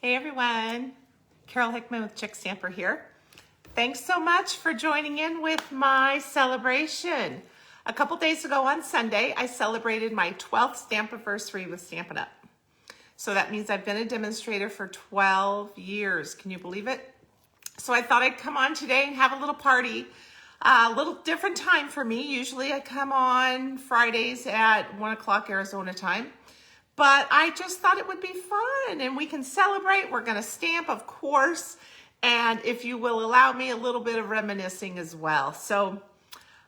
Hey everyone, Carol Hickman with Chickstamper here. Thanks so much for joining in with my celebration. A couple days ago on Sunday, I celebrated my 12th Stampaversary with Stampin' Up. So that means I've been a demonstrator for 12 years. Can you believe it? So I thought I'd come on today and have a little party. A little different time for me. Usually I come on Fridays at 1 o'clock Arizona time. But I just thought it would be fun and we can celebrate. We're going to stamp, of course. And if you will allow me a little bit of reminiscing as well. So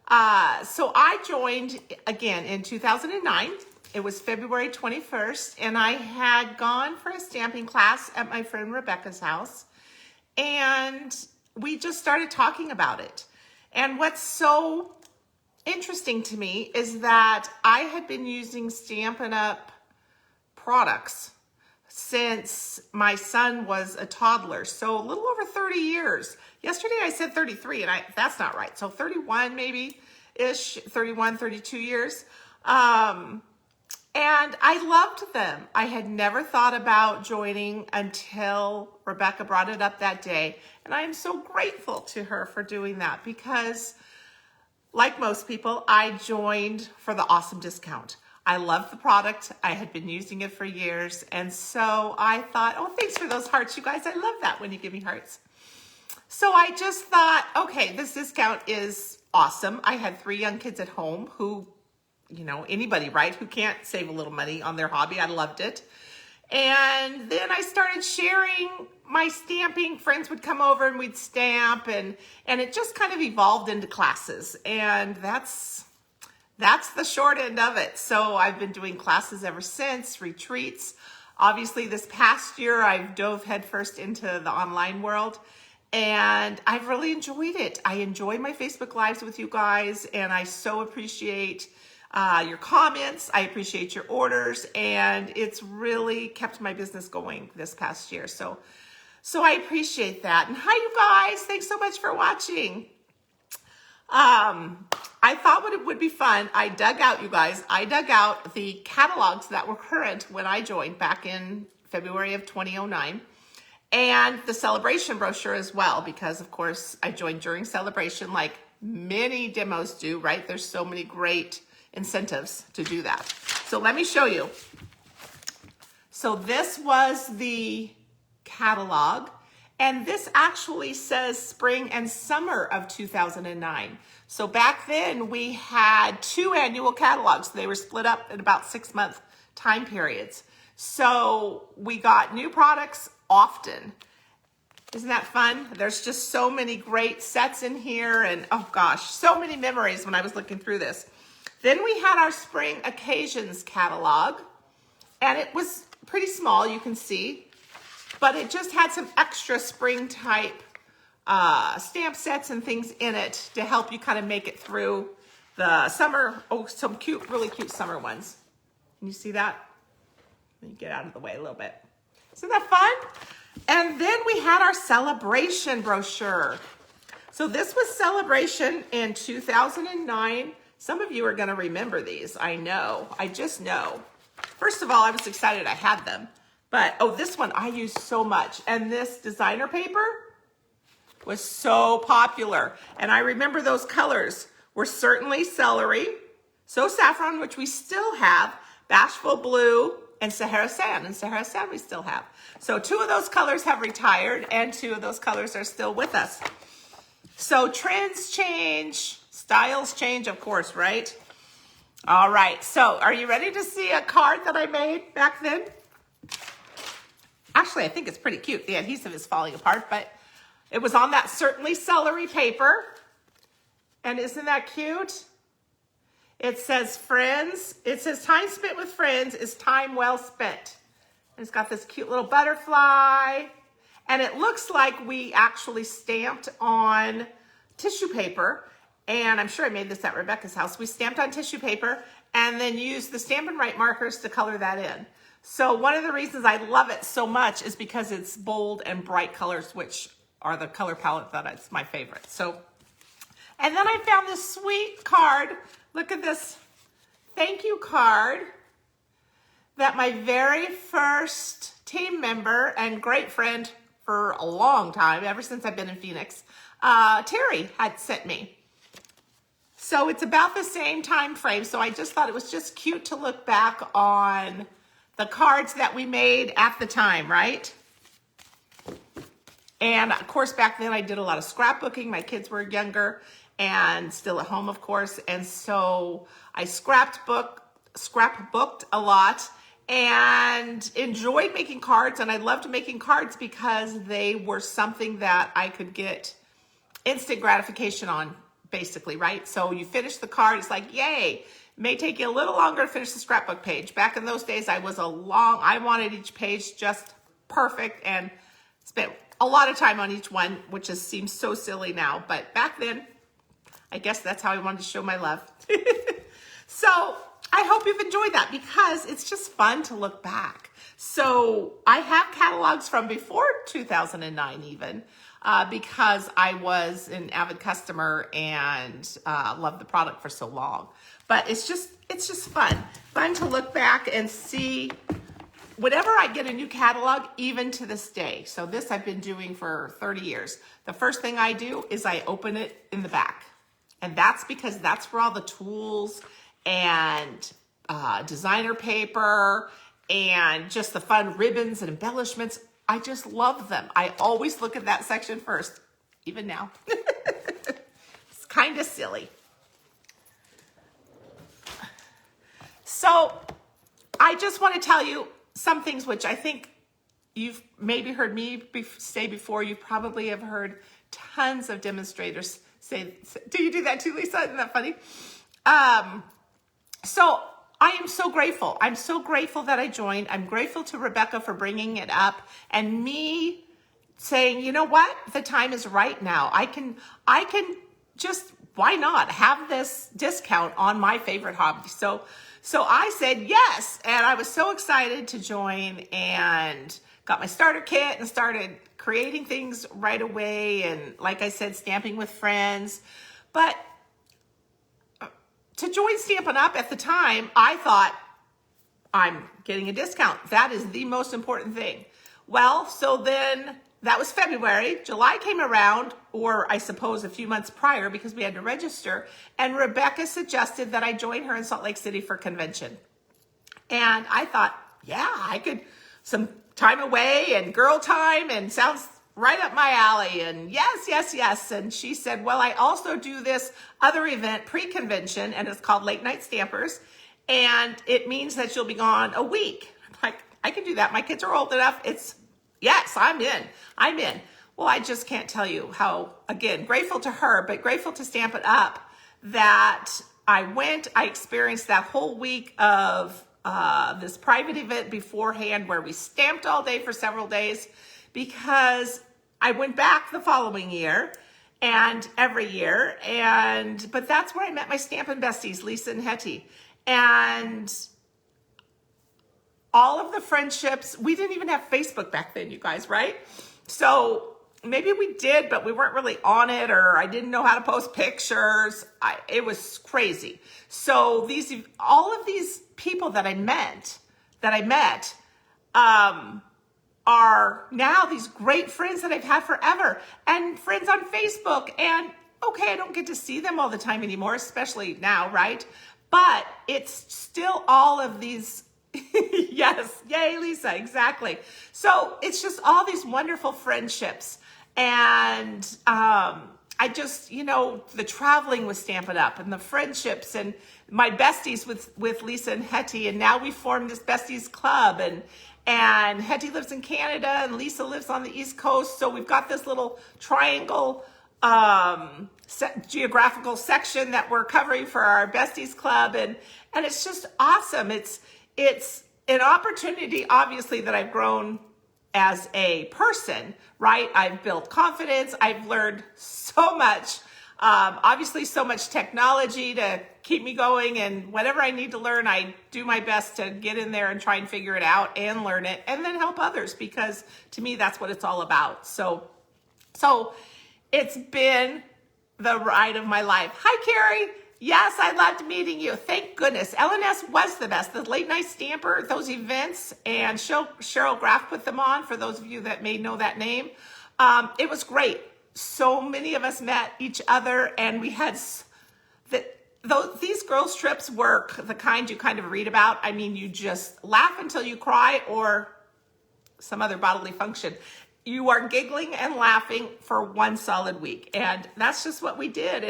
I joined again in 2009. It was February 21st. And I had gone for a stamping class at my friend Rebecca's house. And we just started talking about it. And what's so interesting to me is that I had been using Stampin' Up! Products since my son was a toddler, so a little over 30 years. Yesterday I said 33 and that's not right, so 31 maybe ish, 31, 32 years. And I loved them. I had never thought about joining until Rebecca brought it up that day, and I am so grateful to her for doing that because, like most people, I joined for the awesome discount. I love the product. I had been using it for years. And so I thought, oh, thanks for those hearts, you guys. I love that when you give me hearts. So I just thought, okay, this discount is awesome. I had 3 young kids at home who, you know, anybody, right, who can't save a little money on their hobby. I loved it. And then I started sharing my stamping. Friends would come over and we'd stamp, and it just kind of evolved into classes. And that's the short end of it. So I've been doing classes ever since, retreats. Obviously this past year I've dove headfirst into the online world and I've really enjoyed it. I enjoy my Facebook Lives with you guys and I so appreciate your comments. I appreciate your orders and it's really kept my business going this past year. So I appreciate that. And hi you guys, thanks so much for watching. I thought it would be fun. I dug out the catalogs that were current when I joined back in February of 2009 and the celebration brochure as well, because of course I joined during celebration like many demos do, right? There's so many great incentives to do that. So let me show you. So this was the catalog. And this actually says spring and summer of 2009. So back then we had 2 annual catalogs. They were split up in about 6-month time periods. So we got new products often. Isn't that fun? There's just so many great sets in here and oh gosh, so many memories when I was looking through this. Then we had our spring occasions catalog and it was pretty small, you can see. But it just had some extra spring type stamp sets and things in it to help you kind of make it through the summer. Oh, some cute, really cute summer ones. Can you see that? Let me get out of the way a little bit. Isn't that fun? And then we had our celebration brochure. So this was celebration in 2009. Some of you are going to remember these. I know. I just know. First of all, I was excited I had them. But, oh, this one I used so much. And this designer paper was so popular. And I remember those colors were certainly celery, so saffron, which we still have, bashful blue, and Sahara sand. And Sahara sand we still have. So 2 of those colors have retired, and 2 of those colors are still with us. So trends change, styles change, of course, right? All right, so are you ready to see a card that I made back then? Actually, I think it's pretty cute. The adhesive is falling apart, but it was on that certainly celery paper. And isn't that cute? It says friends. It says time spent with friends is time well spent. And it's got this cute little butterfly. And it looks like we actually stamped on tissue paper. And I'm sure I made this at Rebecca's house. We stamped on tissue paper and then used the Stampin' Right markers to color that in. So one of the reasons I love it so much is because it's bold and bright colors, which are the color palette that is my favorite. So, and then I found this sweet card. Look at this thank you card that my very first team member and great friend for a long time, ever since I've been in Phoenix, Terry had sent me. So it's about the same time frame. So I just thought it was just cute to look back on the cards that we made at the time, right? And of course, back then I did a lot of scrapbooking. My kids were younger and still at home, of course. And so I scrapbooked a lot and enjoyed making cards. And I loved making cards because they were something that I could get instant gratification on, basically, right? So you finish the card, it's like, yay. It may take you a little longer to finish the scrapbook page. Back in those days, I wanted each page just perfect and spent a lot of time on each one, which just seems so silly now. But back then, I guess that's how I wanted to show my love. So I hope you've enjoyed that because it's just fun to look back. So I have catalogs from before 2009 even, because I was an avid customer and loved the product for so long. But it's just fun to look back and see whenever I get a new catalog, even to this day. So this I've been doing for 30 years. The first thing I do is I open it in the back. And that's because that's where all the tools and designer paper and just the fun ribbons and embellishments, I just love them. I always look at that section first, even now. It's kind of silly. So I just want to tell you some things which I think you've maybe heard me say before. You probably have heard tons of demonstrators say, do you do that too, Lisa? Isn't that funny? So I am so grateful. I'm so grateful that I joined. I'm grateful to Rebecca for bringing it up and me saying, you know what? The time is right now. I can just, why not have this discount on my favorite hobby? So I said yes, and I was so excited to join and got my starter kit and started creating things right away. And like I said, stamping with friends. But to join Stampin' Up! At the time, I thought, I'm getting a discount. That is the most important thing. Well, so then that was February. July came around, or I suppose a few months prior, because we had to register. And Rebecca suggested that I join her in Salt Lake City for convention. And I thought, yeah, I could, some time away and girl time, and sounds right up my alley. And yes. And she said, well, I also do this other event pre-convention, and it's called Late Night Stampers. And it means that you'll be gone a week. I'm like, I can do that. My kids are old enough. Yes, I'm in. Well, I just can't tell you how, again, grateful to her, but grateful to Stampin' Up! That I experienced that whole week of this private event beforehand where we stamped all day for several days, because I went back the following year and every year. But that's where I met my Stampin' besties, Lisa and Hetty. And all of the friendships, we didn't even have Facebook back then, you guys, right? So maybe we did, but we weren't really on it, or I didn't know how to post pictures. It was crazy. So all of these people that I met, are now these great friends that I've had forever, and friends on Facebook. And okay, I don't get to see them all the time anymore, especially now, right? But it's still all of these, yes, yay, Lisa, exactly. So it's just all these wonderful friendships. And I just, the traveling with Stampin' Up! And the friendships and my besties with Lisa and Hetty. And now we formed this besties club, and Hetty lives in Canada and Lisa lives on the East Coast. So we've got this little triangle geographical section that we're covering for our besties club. And it's just awesome. It's an opportunity, obviously, that I've grown as a person, right? I've built confidence. I've learned so much, obviously so much technology to keep me going, and whatever I need to learn, I do my best to get in there and try and figure it out and learn it, and then help others, because to me, that's what it's all about. So it's been the ride of my life. Hi, Carrie. Yes, I loved meeting you. Thank goodness. LNS was the best. The late night stamper, those events, and Cheryl Graff put them on, for those of you that may know that name. It was great. So many of us met each other, and we had these girls' trips were the kind you kind of read about. I mean, you just laugh until you cry, or some other bodily function. You are giggling and laughing for one solid week. And that's just what we did.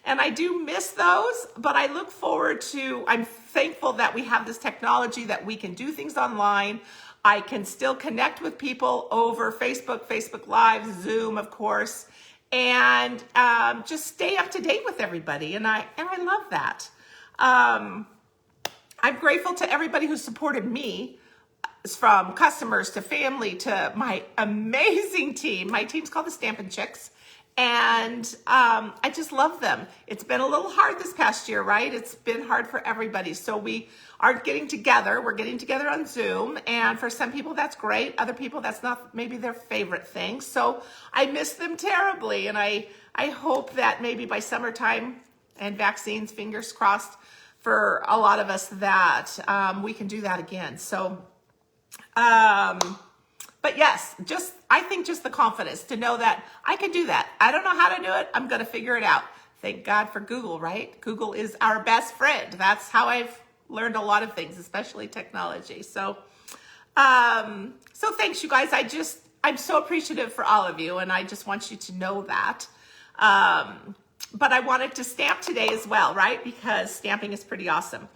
And I do miss those, but I look forward to, I'm thankful that we have this technology that we can do things online. I can still connect with people over Facebook Live, Zoom, of course, and just stay up to date with everybody. And I love that. I'm grateful to everybody who supported me, from customers to family to my amazing team. My team's called the Stampin' Chicks, and I just love them. It's been a little hard this past year, right? It's been hard for everybody. So we are getting together. We're getting together on Zoom, and for some people that's great. Other people that's not maybe their favorite thing. So I miss them terribly, and I hope that maybe by summertime and vaccines, fingers crossed for a lot of us, that we can do that again. So but yes, I think just the confidence to know that I can do that. I don't know how to do it. I'm going to figure it out. Thank God for Google, right? Google is our best friend. That's how I've learned a lot of things, especially technology. So thanks, you guys. I'm so appreciative for all of you, and I just want you to know that. But I wanted to stamp today as well, right? Because stamping is pretty awesome.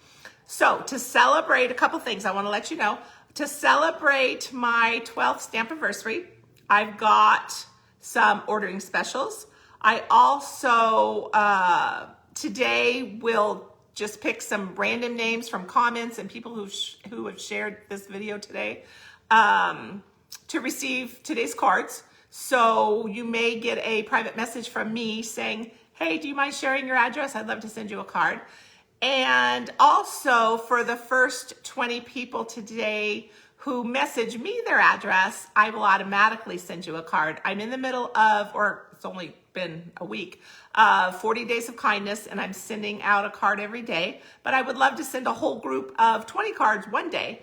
So to celebrate a couple things, I want to let you know. To celebrate my 12th Stampaversary, I've got some ordering specials. I also, today, will just pick some random names from comments and people who have shared this video today to receive today's cards. So you may get a private message from me saying, hey, do you mind sharing your address? I'd love to send you a card. And also, for the first 20 people today who message me their address, I will automatically send you a card. I'm in the middle of, or it's only been a week, 40 Days of Kindness, and I'm sending out a card every day. But I would love to send a whole group of 20 cards one day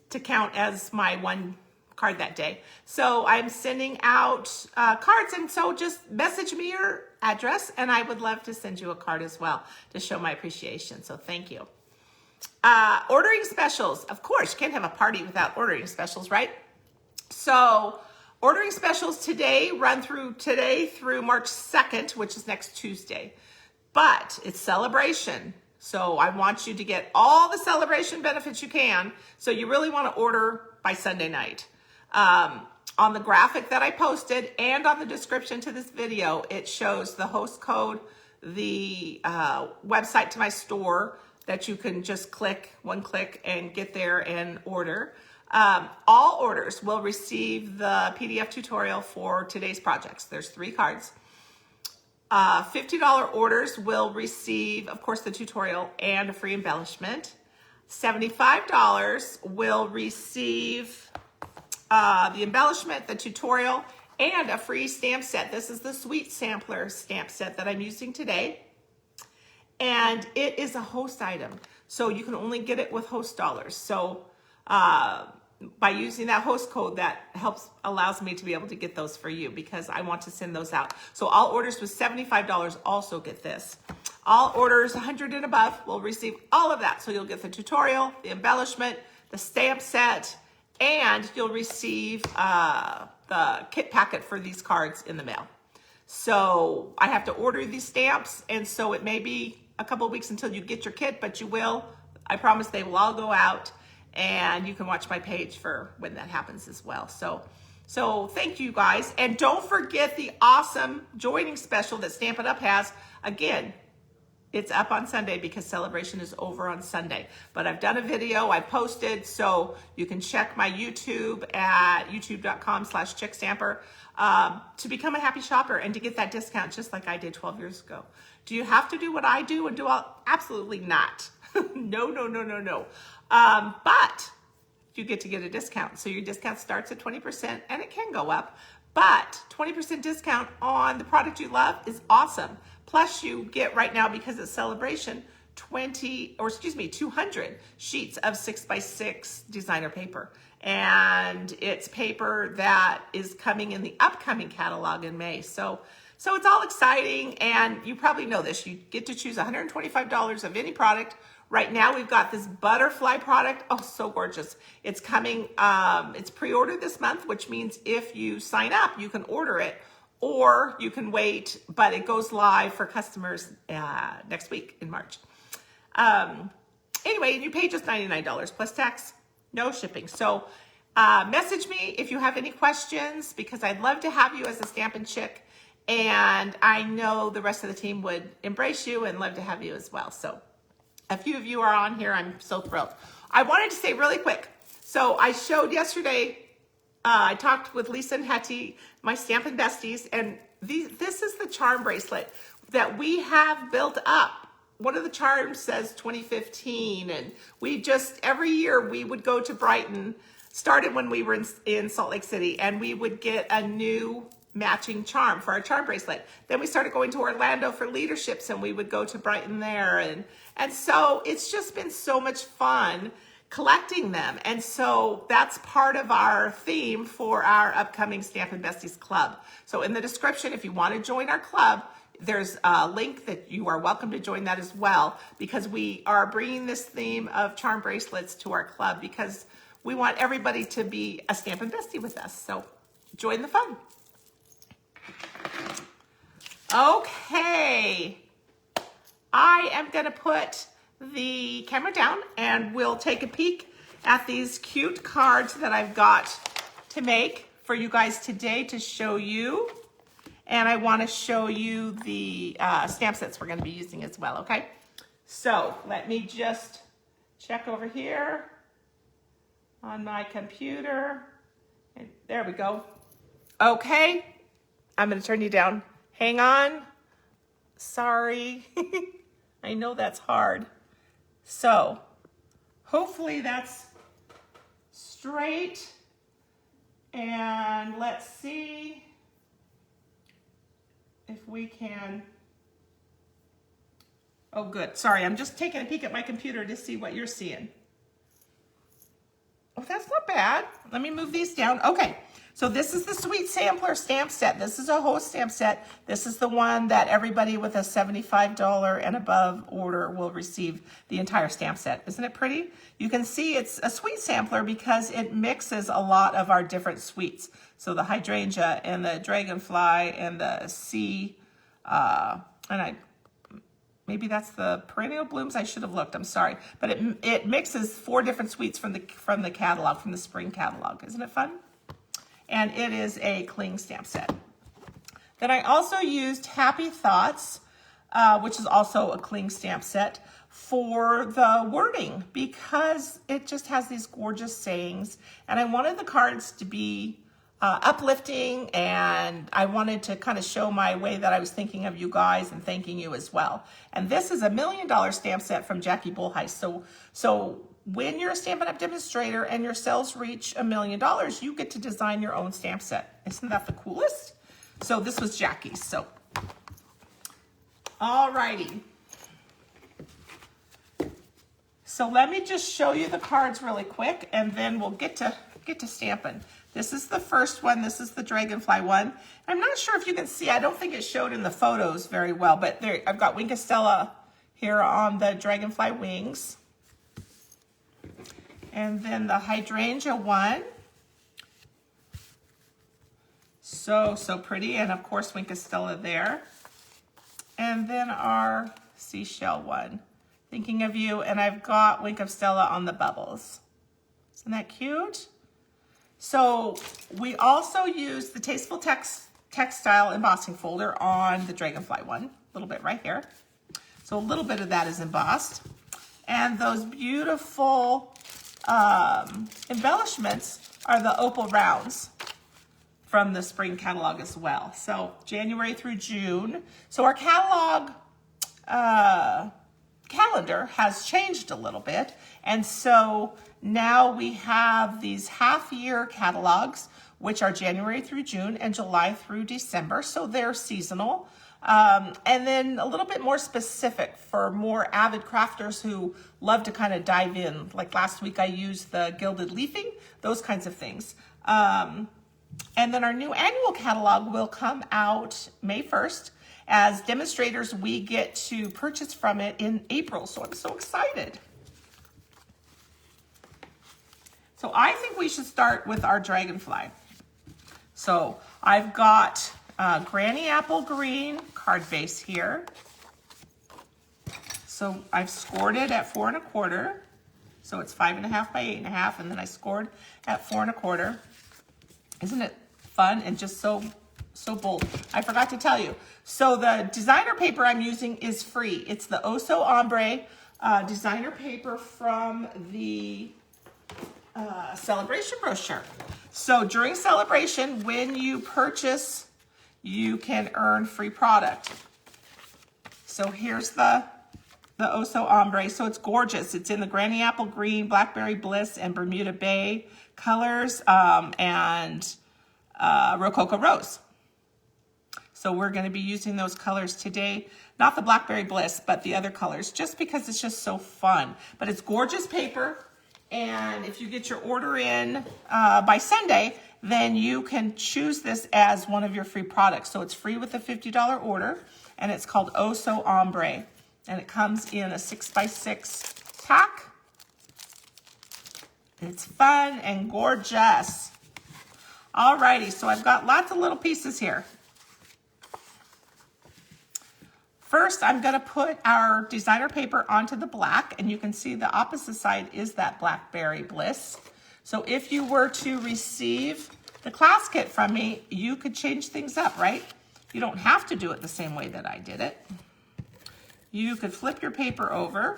to count as my one card that day. So I'm sending out cards, and so just message me your address, and I would love to send you a card as well to show my appreciation. So thank you. Ordering specials. Of course, you can't have a party without ordering specials, right? So ordering specials today run through March 2nd, which is next Tuesday. But it's celebration. So I want you to get all the celebration benefits you can. So you really want to order by Sunday night. On the graphic that I posted and on the description to this video, it shows the host code, the website to my store that you can just one click and get there and order. All orders will receive the PDF tutorial for today's projects. There's 3 cards. $50 orders will receive, of course, the tutorial and a free embellishment. $75 will receive the embellishment, the tutorial, and a free stamp set. This is the Sweet Sampler stamp set that I'm using today. And it is a host item, so you can only get it with host dollars. So by using that host code, that allows me to be able to get those for you, because I want to send those out. So all orders with $75 also get this. All orders 100 and above will receive all of that. So you'll get the tutorial, the embellishment, the stamp set, and you'll receive the kit packet for these cards in the mail. So I have to order these stamps, and so it may be a couple of weeks until you get your kit, but you will. I promise they will all go out, and you can watch my page for when that happens as well. So thank you guys, and don't forget the awesome joining special that Stampin' Up! Has. Again, it's up on Sunday because celebration is over on Sunday. But I've done a video, I posted, so you can check my YouTube at youtube.com/Chickstamper to become a happy shopper and to get that discount just like I did 12 years ago. Do you have to do what I do and do all? Absolutely not. No. But you get to get a discount. So your discount starts at 20% and it can go up, but 20% discount on the product you love is awesome. Plus you get right now, because it's celebration, 200 sheets of 6x6 designer paper. And it's paper that is coming in the upcoming catalog in May. So it's all exciting, and you probably know this. You get to choose $125 of any product. Right now we've got this butterfly product. Oh, so gorgeous. It's coming, it's pre-ordered this month, which means if you sign up, you can order it, or you can wait, but it goes live for customers next week in March. Anyway, you pay just $99 plus tax, no shipping. So message me if you have any questions, because I'd love to have you as a Stampin' Chick. And I know the rest of the team would embrace you and love to have you as well. So a few of you are on here. I'm so thrilled. I wanted to say really quick. So I showed yesterday, I talked with Lisa and Hetty, my Stampin' besties, and this is the charm bracelet that we have built up. One of the charms says 2015, and we just, every year we would go to Brighton, started when we were in Salt Lake City, and we would get a new matching charm for our charm bracelet. Then we started going to Orlando for leaderships, and we would go to Brighton there. And so it's just been so much fun collecting them. And so that's part of our theme for our upcoming Stampin' Besties Club. So in the description, if you want to join our club, there's a link that you are welcome to join that as well, because we are bringing this theme of charm bracelets to our club because we want everybody to be a Stampin' Bestie with us. So join the fun. Okay, I am going to put the camera down and we'll take a peek at these cute cards that I've got to make for you guys today to show you. And I want to show you the stamp sets we're going to be using as well, okay? So let me just check over here on my computer. And there we go. Okay, I'm going to turn you down. Hang on. Sorry. I know that's hard. So hopefully that's straight. And let's see if we can. Oh, good. Sorry, I'm just taking a peek at my computer to see what you're seeing. Oh, that's not bad. Let me move these down. Okay. So this is the Sweet Sampler stamp set. This is a host stamp set. This is the one that everybody with a $75 and above order will receive the entire stamp set. Isn't it pretty? You can see it's a sweet sampler because it mixes a lot of our different sweets. So the hydrangea and the dragonfly and the sea, maybe that's the perennial blooms. I should have looked. I'm sorry, but it mixes 4 different sweets from the catalog, from the spring catalog. Isn't it fun? And it is a cling stamp set. Then I also used Happy Thoughts, which is also a cling stamp set, for the wording because it just has these gorgeous sayings. And I wanted the cards to be uplifting, and I wanted to kind of show my way that I was thinking of you guys and thanking you as well. And this is a $1 million stamp set from Jackie Bullheist. So when you're a Stampin' Up! Demonstrator and your sales reach $1 million, you get to design your own stamp set. Isn't that the coolest? So this was Jackie's. So, all righty. So let me just show you the cards really quick, and then we'll get to stamping. This is the first one. This is the dragonfly one. I'm not sure if you can see. I don't think it showed in the photos very well, but there I've got Wink of Stella here on the dragonfly wings. And then the hydrangea one. So pretty. And of course, Wink of Stella there. And then our seashell one. Thinking of you. And I've got Wink of Stella on the bubbles. Isn't that cute? So we also use the Tasteful Textile embossing folder on the dragonfly one. A little bit right here. So a little bit of that is embossed. And those beautiful embellishments are the Opal Rounds from the spring catalog as well. So January through June. So our catalog calendar has changed a little bit. And so now we have these half-year catalogs, which are January through June and July through December. So they're seasonal. And then a little bit more specific for more avid crafters who love to kind of dive in. Like last week I used the gilded leafing, those kinds of things. And then our new annual catalog will come out May 1st. As demonstrators, we get to purchase from it in April, so I'm so excited. So I think we should start with our dragonfly. So I've got Granny Apple Green card base here. So I've scored it at 4 1/4. So it's 5.5 by 8.5, and then I scored at 4 1/4. Isn't it fun and just so bold? I forgot to tell you. So the designer paper I'm using is free. It's the Oso Ombre designer paper from the celebration brochure. So during celebration, when you purchase, you can earn free product. So here's the Oso Ombre. So it's gorgeous. It's in the Granny Apple Green, Blackberry Bliss, and Bermuda Bay colors, and Rococo Rose. So we're going to be using those colors today. Not the Blackberry Bliss, but the other colors, just because it's just so fun. But it's gorgeous paper. And if you get your order in by Sunday, then you can choose this as one of your free products. So it's free with a $50 order, and it's called Oso Ombre. And it comes in a 6x6 pack. It's fun and gorgeous. Alrighty, so I've got lots of little pieces here. First, I'm going to put our designer paper onto the black, and you can see the opposite side is that Blackberry Bliss. So if you were to receive the class kit from me, you could change things up, right? You don't have to do it the same way that I did it. You could flip your paper over,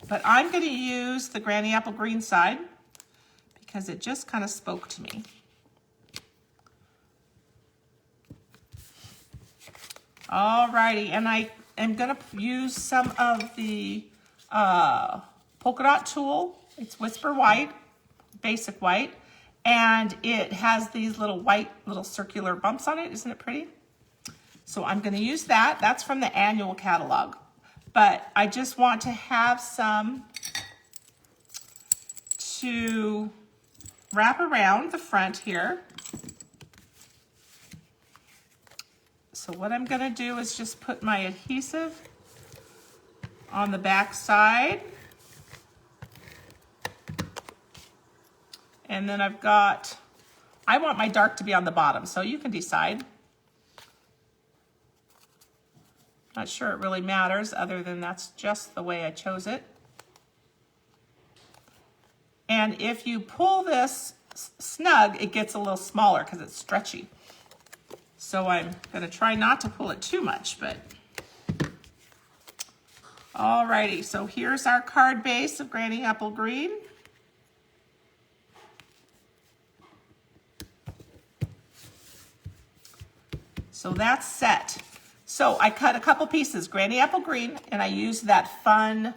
but I'm going to use the Granny Apple Green side because it just kind of spoke to me. Alrighty, and I am going to use some of the polka dot tulle. It's Whisper White, basic white, and it has these little white little circular bumps on it. Isn't it pretty? So I'm going to use that. That's from the annual catalog. But I just want to have some to wrap around the front here. So what I'm going to do is just put my adhesive on the back side. And then I've got, I want my dark to be on the bottom, so you can decide. Not sure it really matters, other than that's just the way I chose it. And if you pull this snug, it gets a little smaller because it's stretchy. So I'm going to try not to pull it too much, but alrighty. So here's our card base of Granny Apple Green. So that's set. So I cut a couple pieces, Granny Apple Green, and I used that fun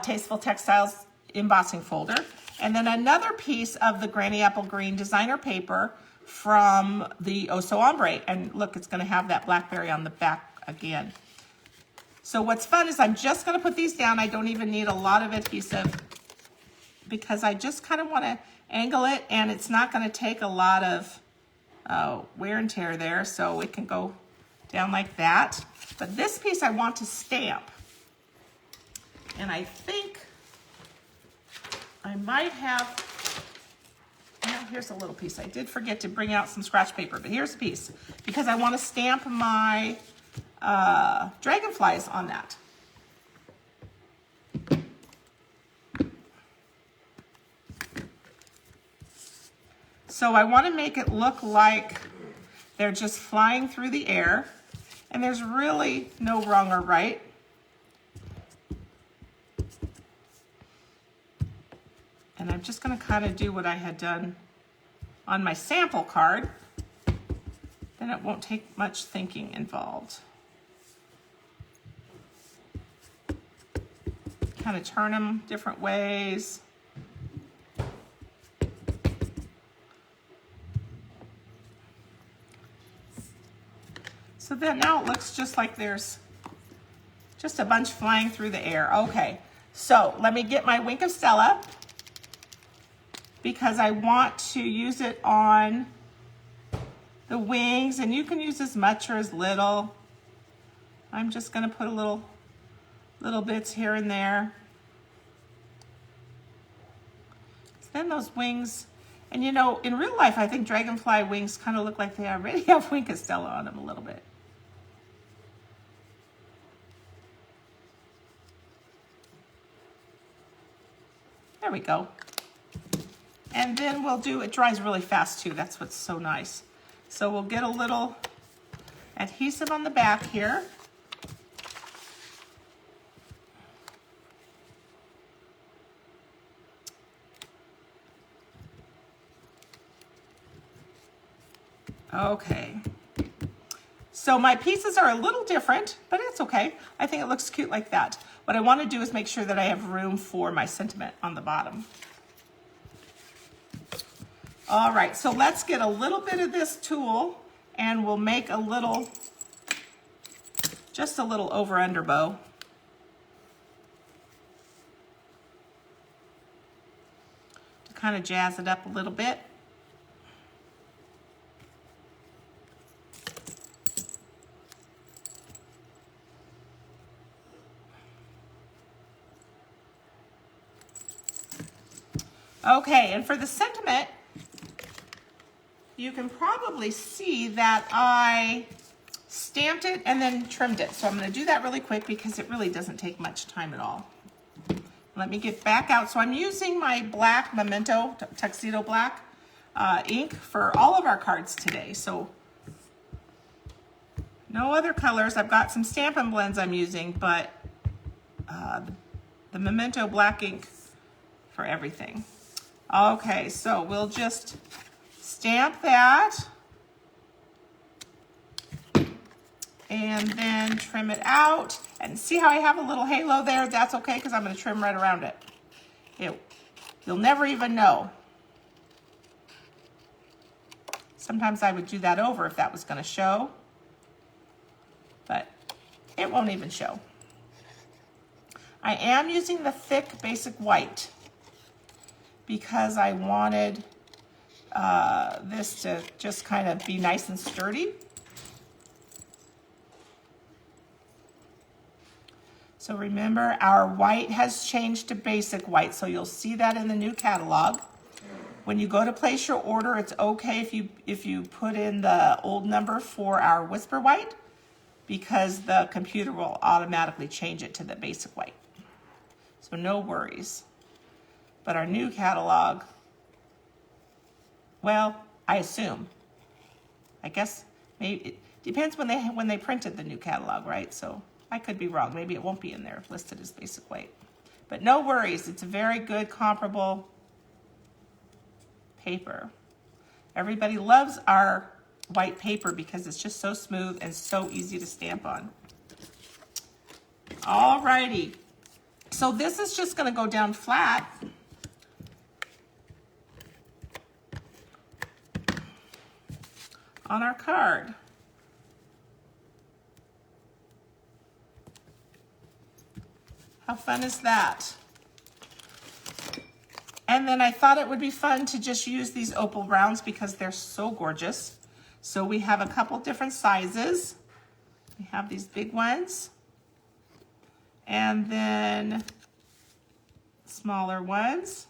Tasteful Textiles embossing folder. And then another piece of the Granny Apple Green designer paper from the Oso Ombre. And look, it's going to have that blackberry on the back again. So what's fun is I'm just going to put these down. I don't even need a lot of adhesive because I just kind of want to angle it, and it's not going to take a lot of wear and tear there, so it can go down like that. But this piece I want to stamp. And I think I might have, well, here's a little piece. I did forget to bring out some scratch paper, but here's a piece because I want to stamp my dragonflies on that. So I want to make it look like they're just flying through the air, and there's really no wrong or right. And I'm just going to kind of do what I had done on my sample card. Then it won't take much thinking involved. kind of turn them different ways. So then now it looks just like there's just a bunch flying through the air. Okay, so let me get my Wink of Stella because I want to use it on the wings, and you can use as much or as little. I'm just gonna put a little bits here and there. Then those wings, and you know, in real life, I think dragonfly wings kind of look like they already have Wink of Stella on them a little bit. There we go. And then we'll do, it dries really fast too. That's what's so nice. So we'll get a little adhesive on the back here. Okay. So my pieces are a little different, but it's okay. I think it looks cute like that. What I want to do is make sure that I have room for my sentiment on the bottom. All right, so let's get a little bit of this tulle and we'll make a little, just a little over-under bow. To kind of jazz it up a little bit. Okay, and for the sentiment, you can probably see that I stamped it and then trimmed it. So I'm going to do that really quick because it really doesn't take much time at all. Let me get back out. So I'm using my black Memento, Tuxedo Black ink for all of our cards today. So no other colors. I've got some Stampin' Blends I'm using, but the Memento Black ink for everything. Okay, so we'll just stamp that and then trim it out. And see how I have a little halo there? That's okay because I'm going to trim right around it. You'll never even know. Sometimes I would do that over if that was going to show, but it won't even show. I am using the thick basic white because I wanted this to just kind of be nice and sturdy. So remember, our white has changed to basic white, so you'll see that in the new catalog. When you go to place your order, it's okay if you put in the old number for our Whisper White, because the computer will automatically change it to the basic white. So no worries. But our new catalog, well, I assume, I guess maybe it depends when they printed the new catalog, right? So I could be wrong. Maybe it won't be in there listed as basic white. But no worries. It's a very good comparable paper. Everybody loves our white paper because it's just so smooth and so easy to stamp on. All righty. So this is just going to go down flat. On our card. How fun is that? And then I thought it would be fun to just use these Opal Rounds because they're so gorgeous. So we have a couple different sizes. We have these big ones. And then smaller ones.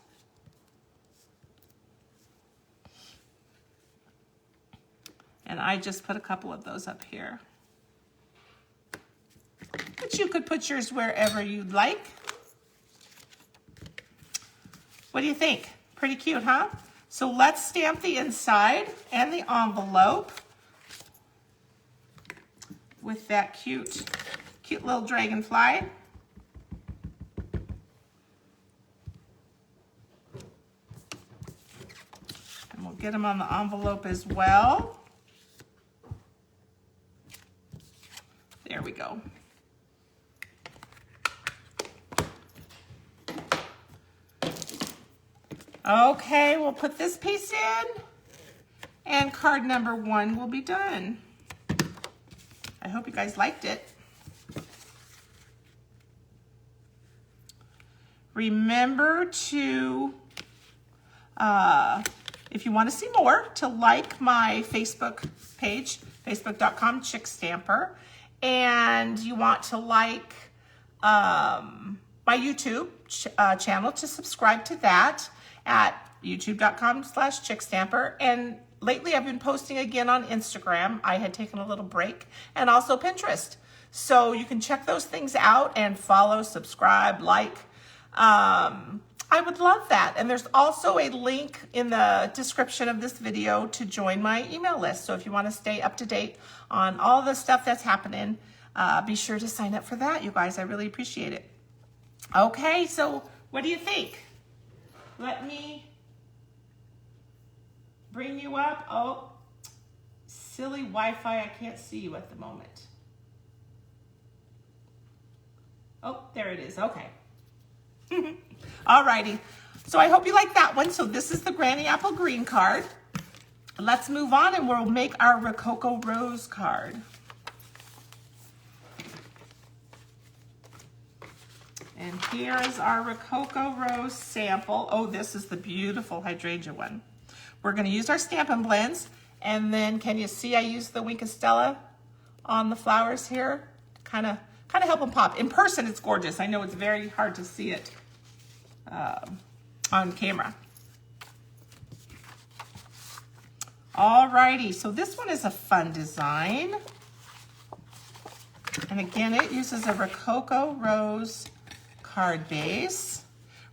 And I just put a couple of those up here. But you could put yours wherever you'd like. What do you think? Pretty cute, huh? So let's stamp the inside and the envelope with that cute little dragonfly. And we'll get them on the envelope as well. There we go. Okay, we'll put this piece in, and card number 1 will be done. I hope you guys liked it. Remember to, if you want to see more, to like my Facebook page, facebook.com Chickstamper, and you want to like my YouTube channel, to subscribe to that at youtube.com/Chickstamper. And lately I've been posting again on Instagram. I had taken a little break, and also Pinterest. So you can check those things out and follow, subscribe, like. I would love that. And there's also a link in the description of this video to join my email list. So if you want to stay up to date on all the stuff that's happening, be sure to sign up for that, you guys. I really appreciate it. Okay, so what do you think? Let me bring you up. Oh, silly Wi-Fi, I can't see you at the moment. Oh, there it is, okay. Alrighty, so I hope you like that one. So this is the Granny Apple Green card. Let's move on and we'll make our Rococo Rose card. And here is our Rococo Rose sample. Oh, this is the beautiful hydrangea one. We're going to use our Stampin' Blends, and then can you see I used the Wink of Stella on the flowers here? Kind of help them pop. In person, it's gorgeous. I know it's very hard to see it on camera. Alrighty, so this one is a fun design. And again, it uses a Rococo Rose card base.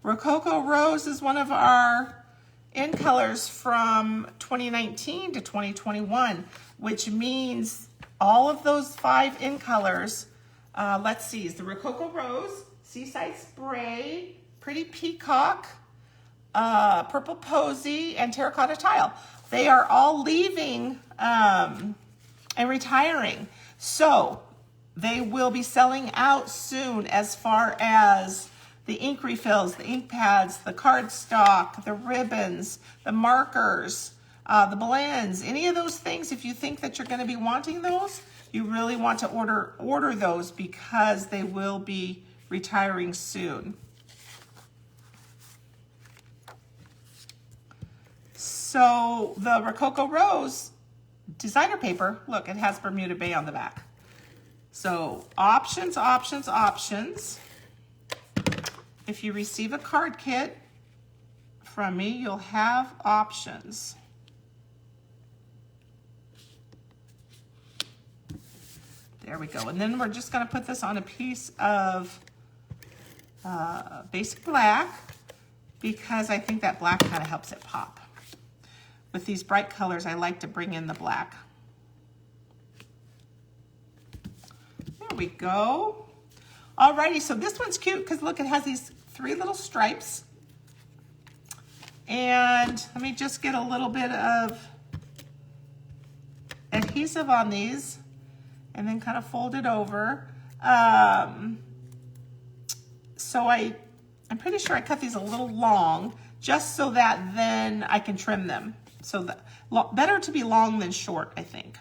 Rococo Rose is one of our in colors from 2019 to 2021, which means all of those 5 in colors, let's see, is the Rococo Rose, Seaside Spray, Pretty Peacock, Purple Posy, and Terracotta Tile. They are all leaving and retiring. So they will be selling out soon as far as the ink refills, the ink pads, the cardstock, the ribbons, the markers, the blends, any of those things. If you think that you're going to be wanting those, you really want to order those, because they will be retiring soon. So the Rococo Rose designer paper, look, it has Bermuda Bay on the back. So options, options, options. If you receive a card kit from me, you'll have options. There we go. And then we're just going to put this on a piece of basic black, because I think that black kind of helps it pop. With these bright colors, I like to bring in the black. There we go. Alrighty, so this one's cute because look, it has these 3 little stripes. And let me just get a little bit of adhesive on these and then kind of fold it over. So I'm pretty sure I cut these a little long, just so that then I can trim them. So better to be long than short, I think.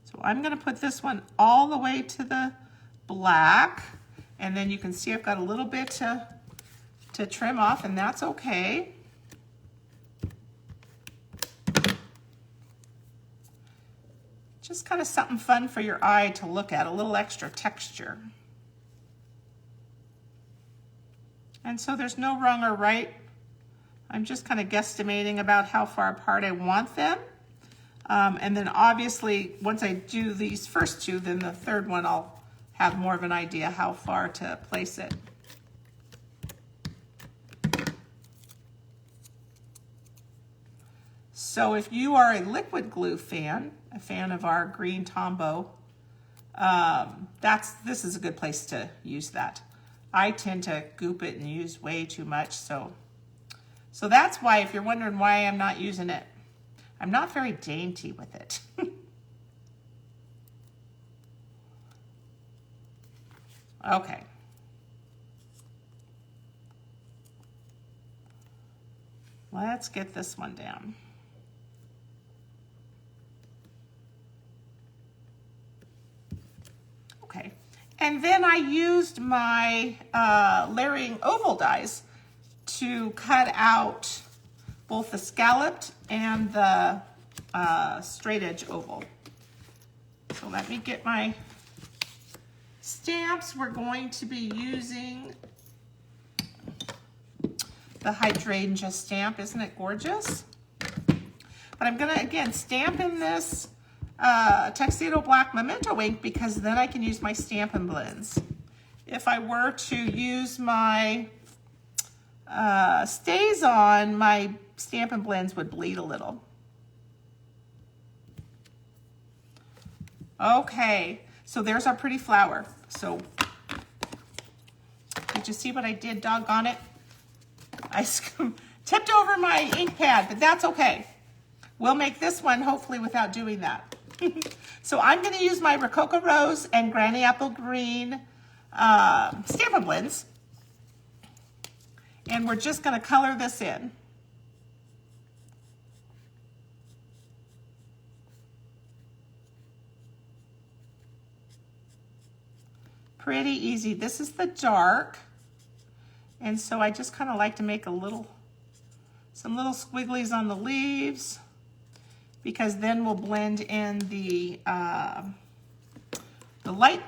So I'm going to put this one all the way to the black, and then you can see I've got a little bit to trim off, and that's okay. Just kind of something fun for your eye to look at, a little extra texture. And so there's no wrong or right. I'm just kind of guesstimating about how far apart I want them. And then obviously, once I do these first 2, then the third one I'll have more of an idea how far to place it. So if you are a liquid glue fan, a fan of our green Tombow, this is a good place to use that. I tend to goop it and use way too much, so that's why, if you're wondering why I'm not using it, I'm not very dainty with it. Okay. Let's get this one down. Okay, and then I used my layering oval dies to cut out both the scalloped and the straight edge oval. So let me get my stamps. We're going to be using the hydrangea stamp. Isn't it gorgeous? But I'm gonna, again, stamp in this Tuxedo Black Memento ink because then I can use my Stampin' Blends. If I were to use my stays on, my Stampin' Blends would bleed a little. Okay, so there's our pretty flower. So, did you see what I did? Doggone it. I tipped over my ink pad, but that's okay. We'll make this one hopefully without doing that. So I'm going to use my Rococo Rose and Granny Apple Green Stampin' Blends. And we're just going to color this in. Pretty easy. This is the dark. And so I just kind of like to make some little squigglies on the leaves because then we'll blend in the light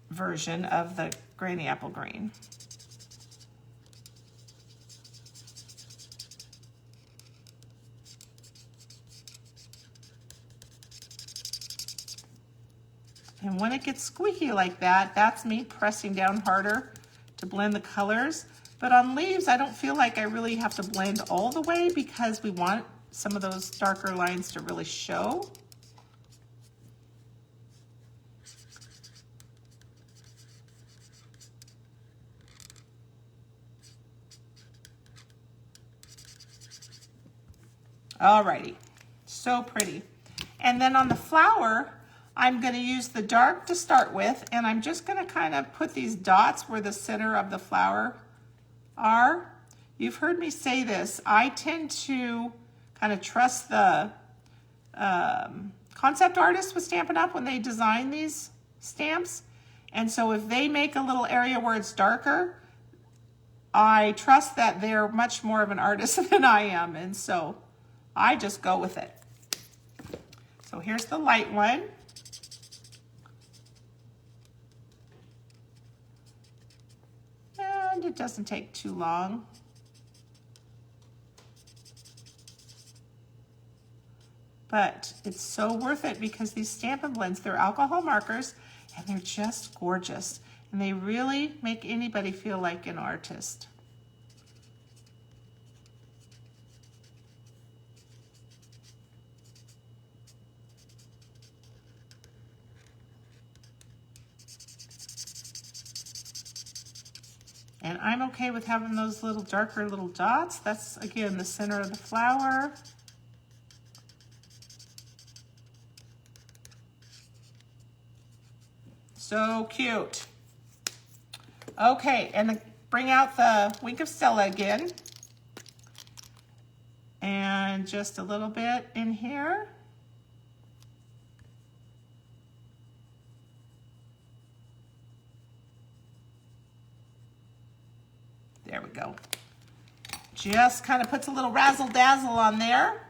version of the Granny Apple Green. And when it gets squeaky like that, that's me pressing down harder to blend the colors. But on leaves, I don't feel like I really have to blend all the way because we want some of those darker lines to really show. Alrighty, so pretty. And then on the flower, I'm going to use the dark to start with, and I'm just going to kind of put these dots where the center of the flower are. You've heard me say this. I tend to kind of trust the concept artists with Stampin' Up! When they design these stamps. And so if they make a little area where it's darker, I trust that they're much more of an artist than I am. And so I just go with it. So here's the light one. And it doesn't take too long. But it's so worth it because these Stampin' Blends, they're alcohol markers and they're just gorgeous. And they really make anybody feel like an artist. And I'm okay with having those little darker little dots. That's, again, the center of the flower. So cute. Okay, and bring out the Wink of Stella again. And just a little bit in here. There we go. Just kind of puts a little razzle dazzle on there.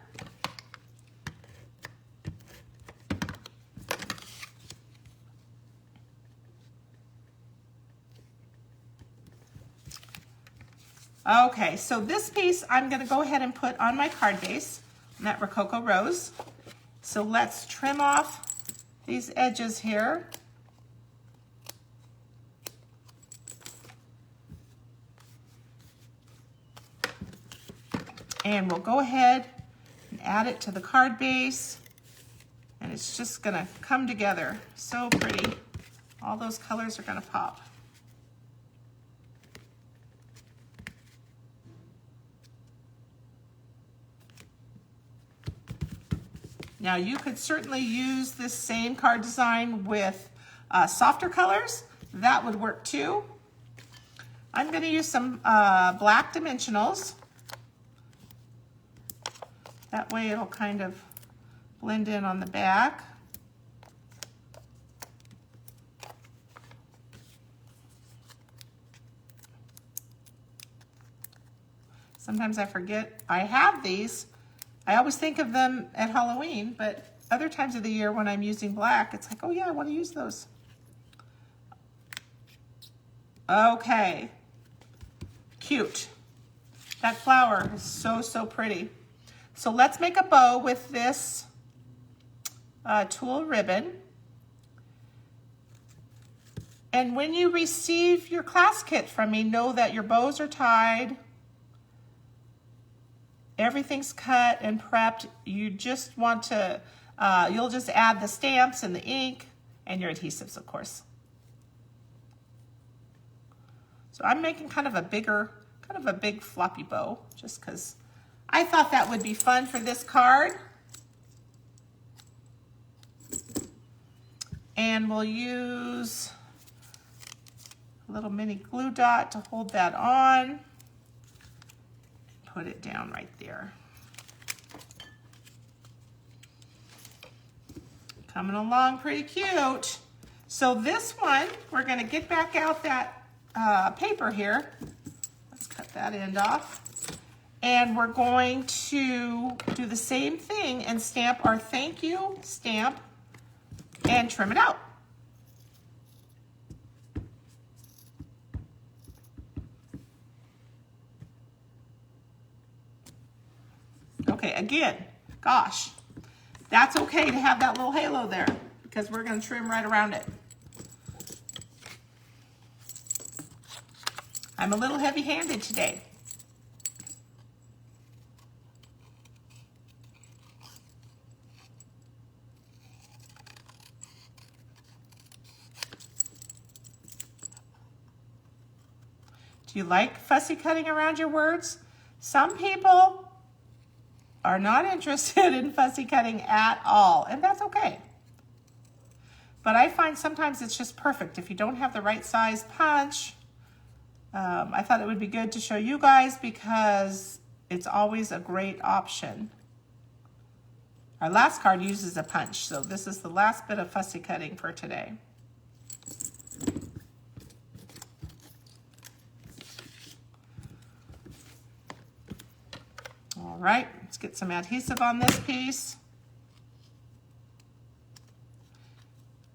Okay, so this piece I'm going to go ahead and put on my card base, on that Rococo Rose. So let's trim off these edges here. And we'll go ahead and add it to the card base. And it's just gonna come together. So pretty. All those colors are gonna pop. Now you could certainly use this same card design with softer colors. That would work too. I'm gonna use some black dimensionals. That way it'll kind of blend in on the back. Sometimes I forget I have these. I always think of them at Halloween, but other times of the year when I'm using black, it's like, oh yeah, I want to use those. Okay, cute. That flower is so, so pretty. So let's make a bow with this tulle ribbon. And when you receive your class kit from me, know that your bows are tied. Everything's cut and prepped. You just want to, you'll just add the stamps and the ink and your adhesives, of course. So I'm making kind of a big floppy bow, just because I thought that would be fun for this card. And we'll use a little mini glue dot to hold that on. Put it down right there. Coming along pretty cute. So this one, we're gonna get back out that paper here. Let's cut that end off. And we're going to do the same thing and stamp our thank you stamp and trim it out. Okay, again, gosh, that's okay to have that little halo there because we're going to trim right around it. I'm a little heavy-handed today. Do you like fussy cutting around your words? Some people are not interested in fussy cutting at all, and that's okay. But I find sometimes it's just perfect. If you don't have the right size punch, I thought it would be good to show you guys because it's always a great option. Our last card uses a punch, so this is the last bit of fussy cutting for today. All right, let's get some adhesive on this piece.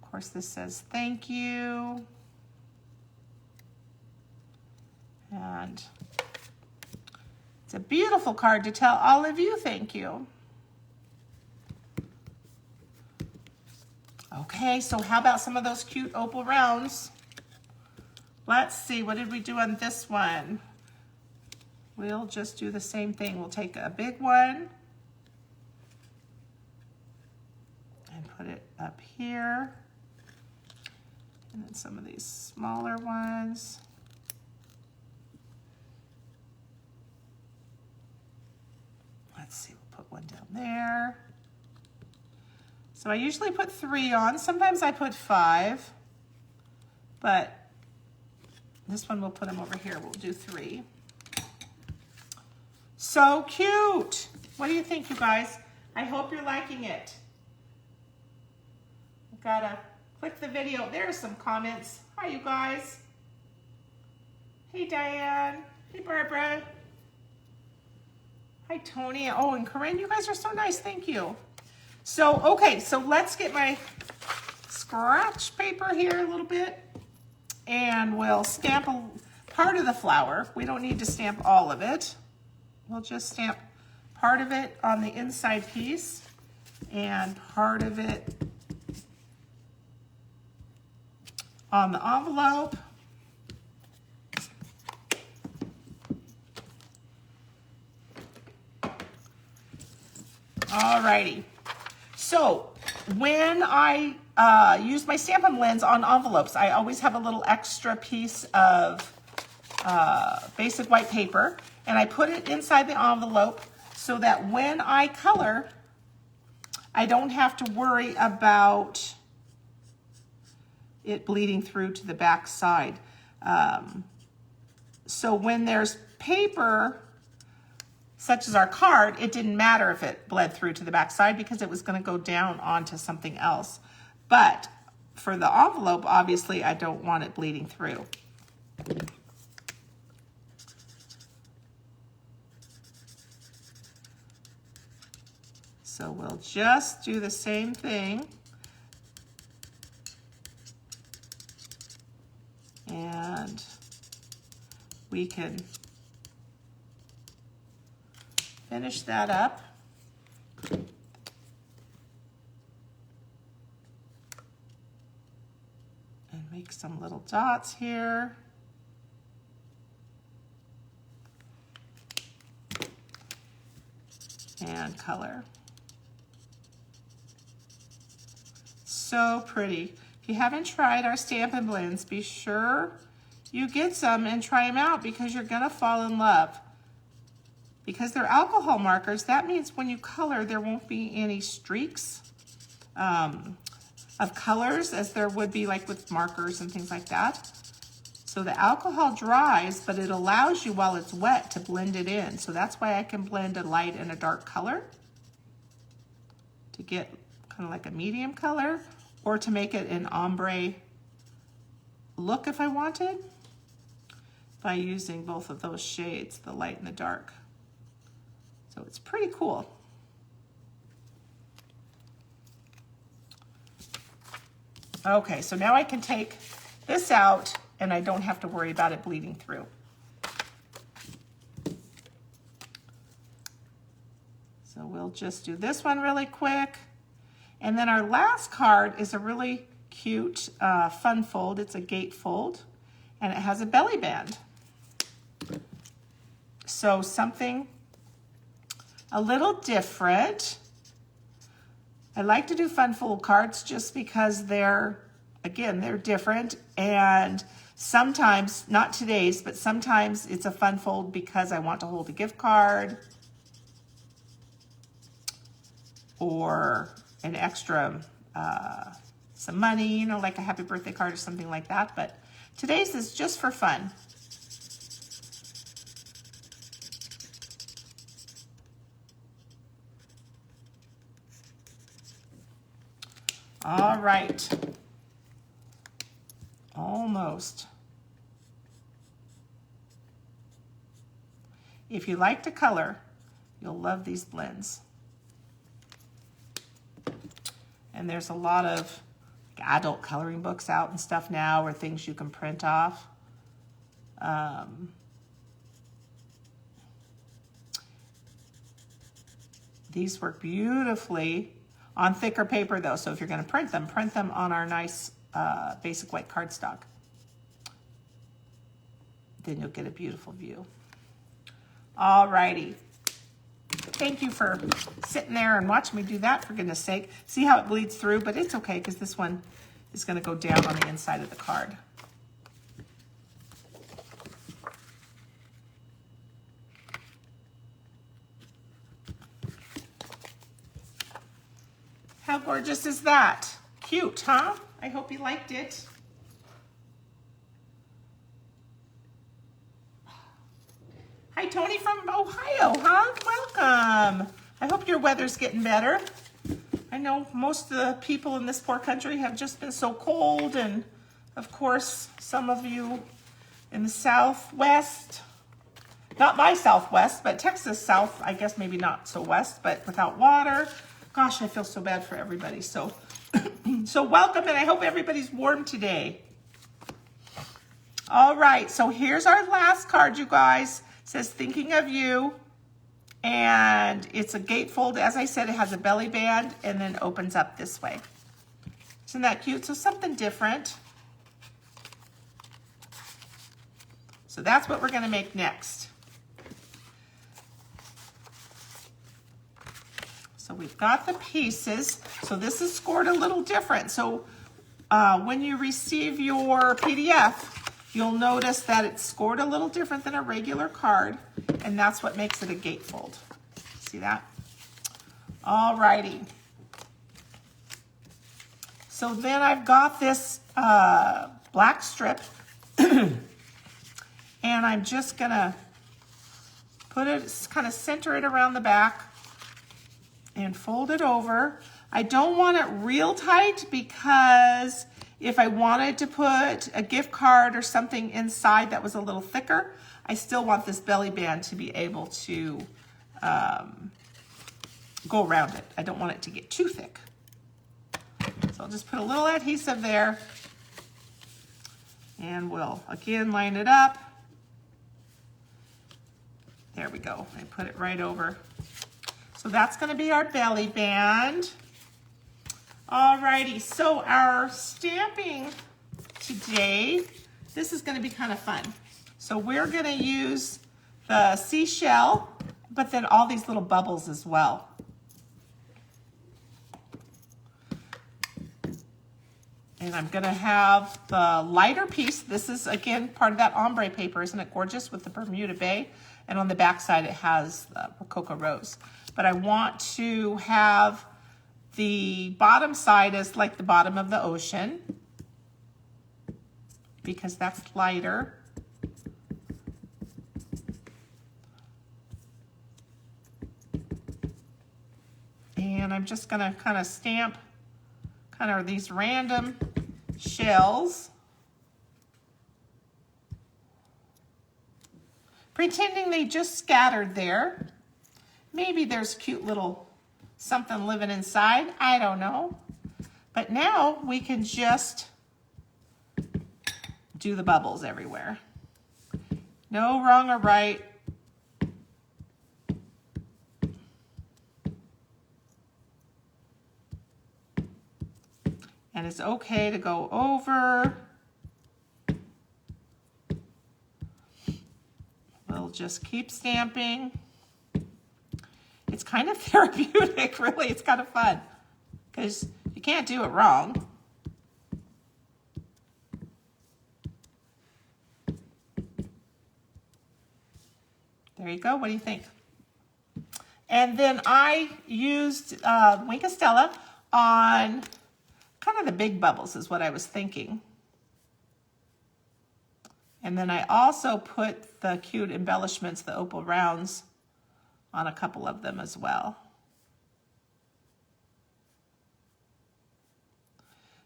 Of course, this says thank you. And it's a beautiful card to tell all of you thank you. Okay, so how about some of those cute opal rounds? Let's see, what did we do on this one? We'll just do the same thing. We'll take a big one and put it up here. And then some of these smaller ones. Let's see, we'll put one down there. So I usually put 3 on. Sometimes I put 5, but this one we'll put them over here. We'll do 3. So cute. What do you think, you guys? I hope you're liking it. I've gotta click the video. There's some comments. Hi, you guys. Hey, Diane. Hey, Barbara. Hi, Tony. Oh, and Corinne, you guys are so nice. Thank you. So, okay, so let's get my scratch paper here a little bit, and we'll stamp a part of the flower. We don't need to stamp all of it. We'll just stamp part of it on the inside piece and part of it on the envelope. Alrighty. So when I use my Stampin' Lens on envelopes, I always have a little extra piece of basic white paper, and I put it inside the envelope so that when I color, I don't have to worry about it bleeding through to the back side. So when there's paper such as our card, it didn't matter if it bled through to the back side because it was going to go down onto something else. But for the envelope, obviously, I don't want it bleeding through. So we'll just do the same thing. And we can finish that up. And make some little dots here. And color. So pretty. If you haven't tried our Stampin' Blends, be sure you get some and try them out because you're gonna fall in love. Because they're alcohol markers, that means when you color, there won't be any streaks of colors as there would be like with markers and things like that. So the alcohol dries, but it allows you while it's wet to blend it in. So that's why I can blend a light and a dark color to get kind of like a medium color, or to make it an ombre look if I wanted, by using both of those shades, the light and the dark. So it's pretty cool. Okay, so now I can take this out and I don't have to worry about it bleeding through. So we'll just do this one really quick. And then our last card is a really cute fun fold. It's a gate fold and it has a belly band. So something a little different. I like to do fun fold cards just because they're different, and sometimes, not today's, but sometimes it's a fun fold because I want to hold a gift card or an extra, some money, you know, like a happy birthday card or something like that. But today's is just for fun. All right. Almost. If you like to color, you'll love these blends. And there's a lot of adult coloring books out and stuff now, or things you can print off. These work beautifully on thicker paper though, so if you're going to print them on our nice basic white cardstock. Then you'll get a beautiful view. All righty. Thank you for sitting there and watching me do that, for goodness sake. See how it bleeds through, but it's okay because this one is going to go down on the inside of the card. How gorgeous is that? Cute, huh? I hope you liked it. Hi, Tony from Ohio, huh? Welcome. I hope your weather's getting better. I know most of the people in this poor country have just been so cold, and of course, some of you in the Southwest, not my Southwest, but Texas South, I guess maybe not so west, but without water. Gosh, I feel so bad for everybody. So, so welcome, and I hope everybody's warm today. All right, so here's our last card, you guys. It says, thinking of you. And it's a gatefold. As I said, it has a belly band and then opens up this way. Isn't that cute? So something different. So that's what we're going to make next. So we've got the pieces. So this is scored a little different. So when you receive your PDF, you'll notice that it's scored a little different than a regular card, and that's what makes it a gatefold. See that? All righty. So then I've got this black strip, and I'm just gonna Put it, kind of center it around the back and fold it over. I don't want it real tight because if I wanted to put a gift card or something inside that was a little thicker, I still want this belly band to be able to go around it. I don't want it to get too thick. So I'll just put a little adhesive there and we'll again line it up. There we go. I put it right over. So that's going to be our belly band. Alrighty, so our stamping today, this is going to be kind of fun. So we're going to use the seashell, but then all these little bubbles as well. And I'm going to have the lighter piece. This is, again, part of that ombre paper. Isn't it gorgeous with the Bermuda Bay? And on the back side, it has the Rococo Rose. But I want to have the bottom side as like the bottom of the ocean because that's lighter. And I'm just going to kind of stamp kind of these random shells, pretending they just scattered there. Maybe there's cute little something living inside, I don't know. But now we can just do the bubbles everywhere. No wrong or right. And it's okay to go over. We'll just keep stamping. It's kind of therapeutic, really. It's kind of fun because you can't do it wrong. There you go. What do you think? And then I used Wink of Stella on kind of the big bubbles is what I was thinking. And then I also put the cute embellishments, the Opal Rounds, on a couple of them as well.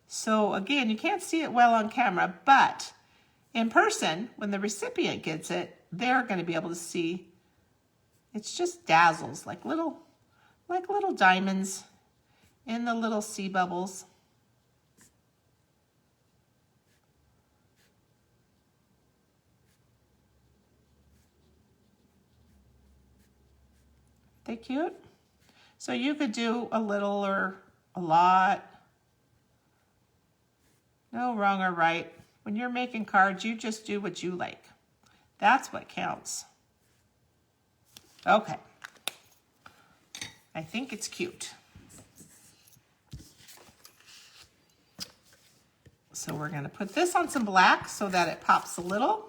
So again, you can't see it well on camera, but in person, when the recipient gets it, they're going to be able to see. It's just dazzles, like little diamonds in the little sea bubbles. They cute? So you could do a little or a lot. No wrong or right. When you're making cards, you just do what you like. That's what counts. Okay. I think it's cute. So we're going to put this on some black so that it pops a little.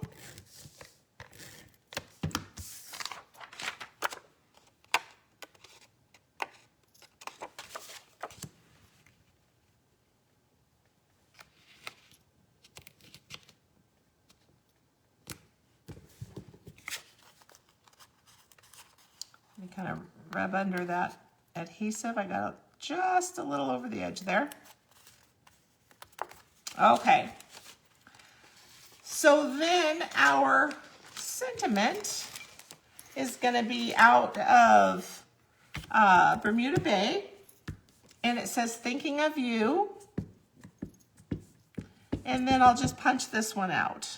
Kind of rub under that adhesive. I got just a little over the edge there. Okay. So then our sentiment is going to be out of Bermuda Bay. And it says, thinking of you. And then I'll just punch this one out.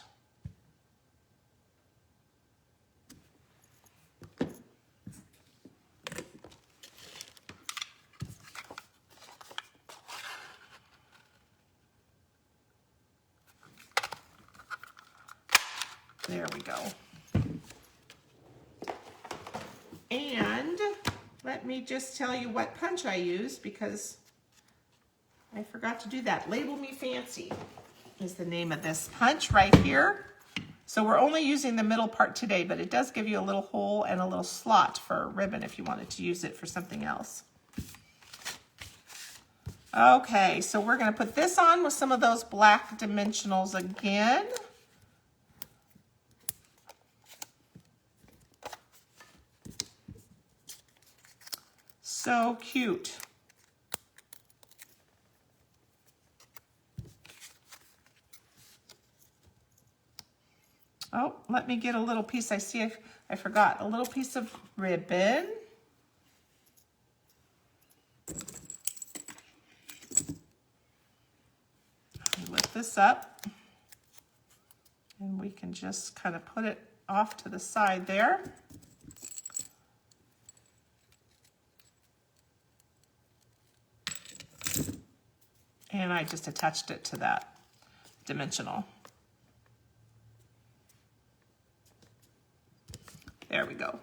There we go. And let me just tell you what punch I used because I forgot to do that. Label Me Fancy is the name of this punch right here. So we're only using the middle part today, but it does give you a little hole and a little slot for a ribbon if you wanted to use it for something else. Okay, so we're going to put this on with some of those black dimensionals again. So cute. Oh, let me get a little piece. I see I forgot a little piece of ribbon. Lift this up and we can just kind of put it off to the side there. And I just attached it to that dimensional. There we go.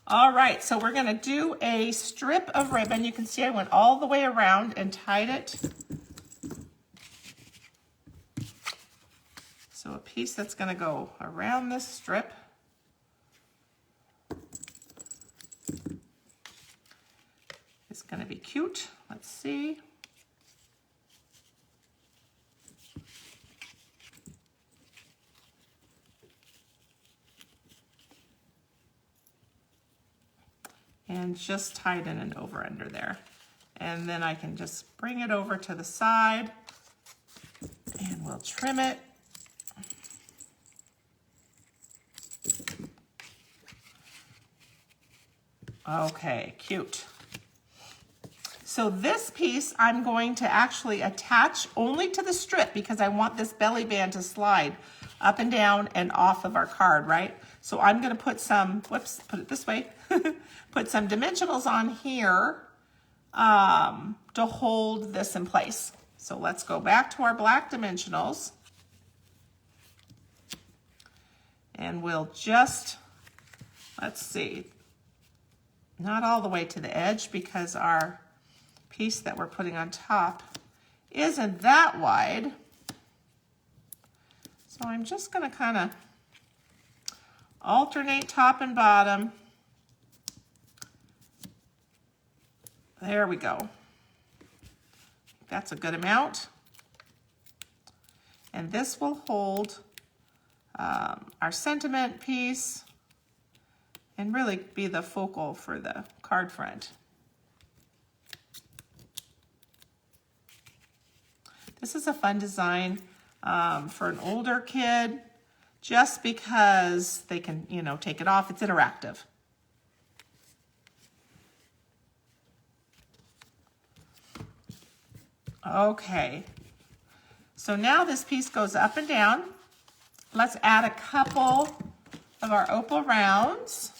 All right, so we're gonna do a strip of ribbon. You can see I went all the way around and tied it. So a piece that's gonna go around this strip. It's gonna be cute. Let's see. And just tie it in and over under there. And then I can just bring it over to the side and we'll trim it. Okay, cute. So this piece I'm going to actually attach only to the strip because I want this belly band to slide up and down and off of our card, right? So I'm gonna put some, whoops, put it this way, put some dimensionals on here to hold this in place. So let's go back to our black dimensionals. And we'll just, let's see, not all the way to the edge because our piece that we're putting on top isn't that wide. So I'm just gonna kind of alternate top and bottom. There we go. That's a good amount. And this will hold our sentiment piece and really be the focal for the card front. This is a fun design for an older kid, just because they can, you know, take it off. It's interactive. Okay, so now this piece goes up and down. Let's add a couple of our Opal Rounds.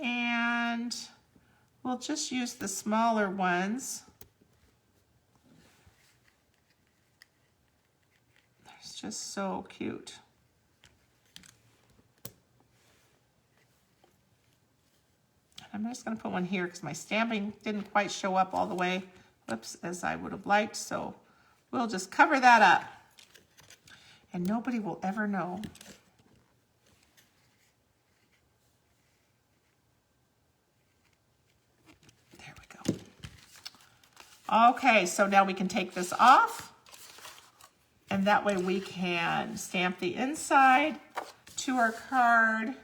And we'll just use the smaller ones. It's just so cute. I'm just going to put one here because my stamping didn't quite show up all the way, whoops, as I would have liked. So we'll just cover that up and nobody will ever know. There we go. Okay, so now we can take this off and that way we can stamp the inside to our card.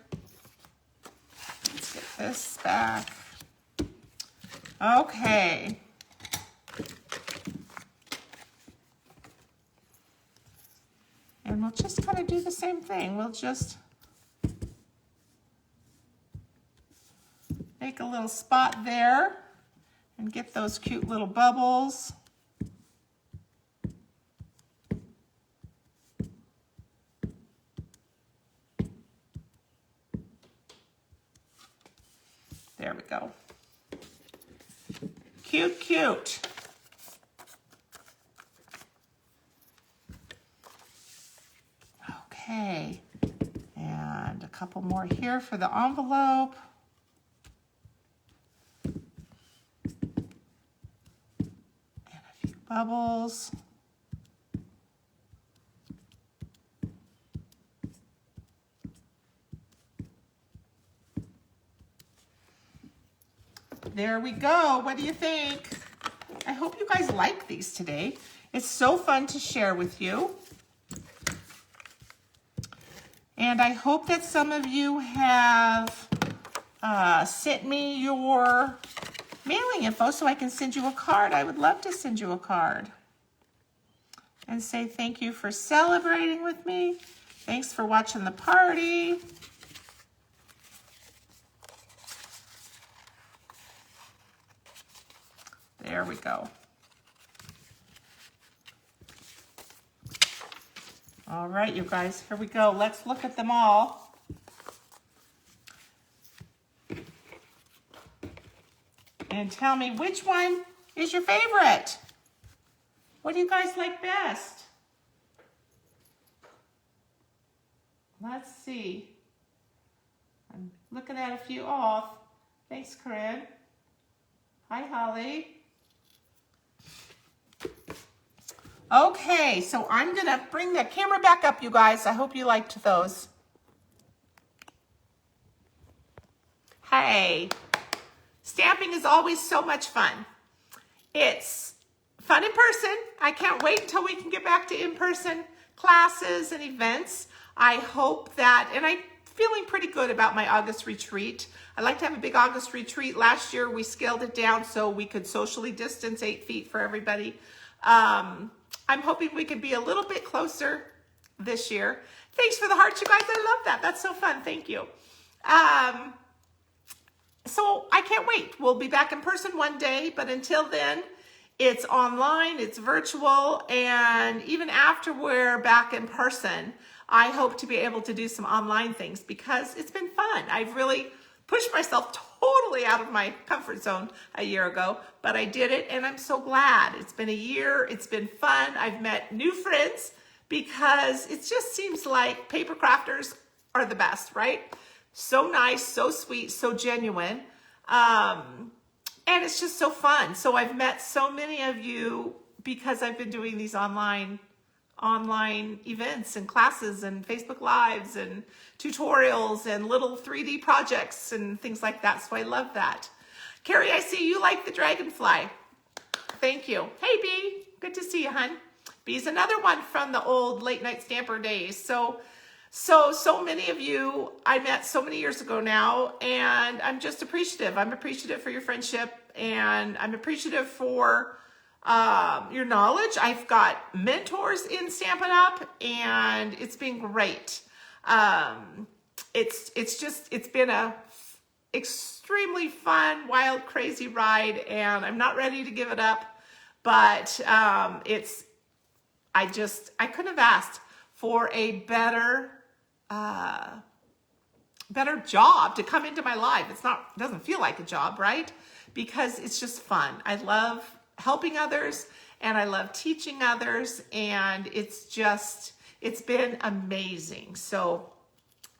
Let's get this back. Okay. And we'll just kind of do the same thing. We'll just make a little spot there and get those cute little bubbles. There we go. Cute, cute. Okay, and a couple more here for the envelope. And a few bubbles. There we go. What do you think? I hope you guys like these today. It's so fun to share with you. And I hope that some of you have sent me your mailing info so I can send you a card. I would love to send you a card and say thank you for celebrating with me. Thanks for watching the party. There we go. All right, you guys, here we go. Let's look at them all. And tell me which one is your favorite. What do you guys like best? Let's see. I'm looking at a few. Oh, thanks, Corinne. Hi, Holly. Okay, so I'm gonna bring the camera back up, you guys. I hope you liked those. Hey, stamping is always so much fun. It's fun in person. I can't wait until we can get back to in-person classes and events. I hope that, and I'm feeling pretty good about my August retreat. I'd like to have a big August retreat. Last year we scaled it down so we could socially distance 8 feet for everybody. I'm hoping we can be a little bit closer this year. Thanks for the hearts, you guys. I love that. That's so fun. Thank you. So I can't wait. We'll be back in person one day, but until then, it's online, it's virtual, and even after we're back in person, I hope to be able to do some online things because it's been fun. I've really pushed myself totally out of my comfort zone a year ago, but I did it and I'm so glad. It's been a year, it's been fun. I've met new friends because it just seems like paper crafters are the best, right? So nice, so sweet, so genuine. And it's just so fun. So I've met so many of you because I've been doing these online events and classes and Facebook Lives and tutorials and little 3D projects and things like that. So I love that. Carrie, I see you like the dragonfly. Thank you. Hey, Bee. Good to see you, hun. Bee's another one from the old late night stamper days. So many of you I met so many years ago now, and I'm just appreciative. I'm appreciative for your friendship, and I'm appreciative for your knowledge. I've got mentors in Stampin' Up, and it's been great. It's been a extremely fun, wild, crazy ride, and I'm not ready to give it up, but I couldn't have asked for a better job to come into my life. It doesn't feel like a job, right? Because it's just fun. I love helping others and I love teaching others, and it's been amazing. So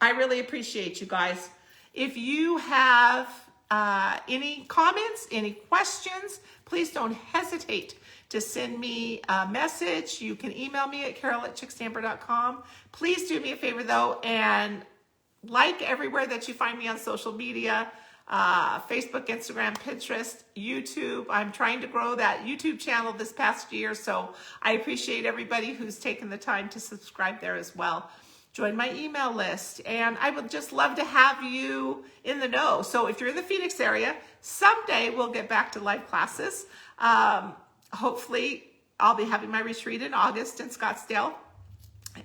I really appreciate you guys. If you have any comments, any questions, please don't hesitate to send me a message. You can email me at carol@chickstamper.com. Please do me a favor though, and like everywhere that you find me on social media, Facebook, Instagram, Pinterest, YouTube. I'm trying to grow that YouTube channel this past year, so I appreciate everybody who's taken the time to subscribe there as well. Join my email list, and I would just love to have you in the know. So if you're in the Phoenix area, someday we'll get back to live classes. Hopefully I'll be having my retreat in August in Scottsdale.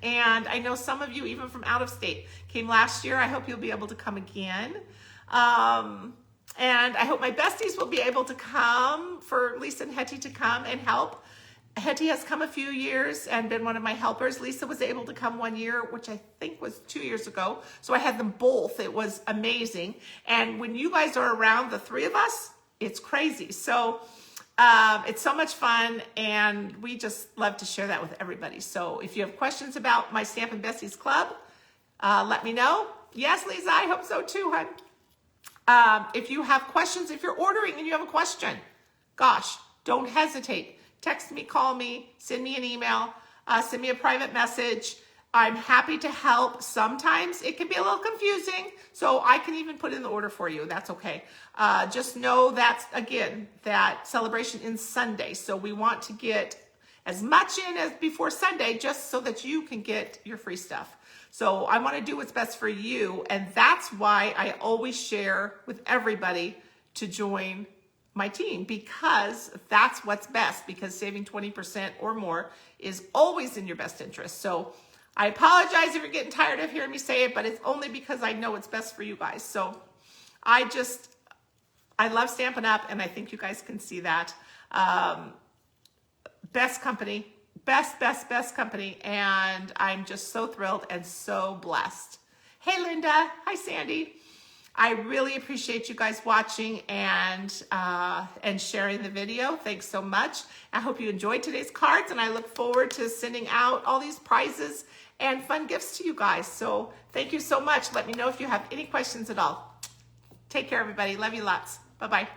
And I know some of you, even from out of state, came last year. I hope you'll be able to come again. And I hope my besties will be able to come, for Lisa and Hetty to come and help. Hetty has come a few years and been one of my helpers. Lisa was able to come 1 year, which I think was 2 years ago. So I had them both. It was amazing. And when you guys are around, the three of us, it's crazy. So it's so much fun, and we just love to share that with everybody. So if you have questions about my Stampin' Besties Club, let me know. Yes, Lisa, I hope so too, hun. If you have questions, if you're ordering and you have a question, gosh, don't hesitate. Text me, call me, send me an email, send me a private message. I'm happy to help. Sometimes it can be a little confusing, so I can even put in the order for you. That's okay. Just know that, again, that celebration ends Sunday, so we want to get as much in as before Sunday just so that you can get your free stuff. So I want to do what's best for you. And that's why I always share with everybody to join my team, because that's what's best, because saving 20% or more is always in your best interest. So I apologize if you're getting tired of hearing me say it, but it's only because I know it's best for you guys. So I love Stampin' Up, and I think you guys can see that. Best company, best company, and I'm just so thrilled and so blessed. Hey, Linda. Hi, Sandy. I really appreciate you guys watching and sharing the video. Thanks so much. I hope you enjoyed today's cards, and I look forward to sending out all these prizes and fun gifts to you guys. So thank you so much. Let me know if you have any questions at all. Take care, everybody. Love you lots. Bye-bye.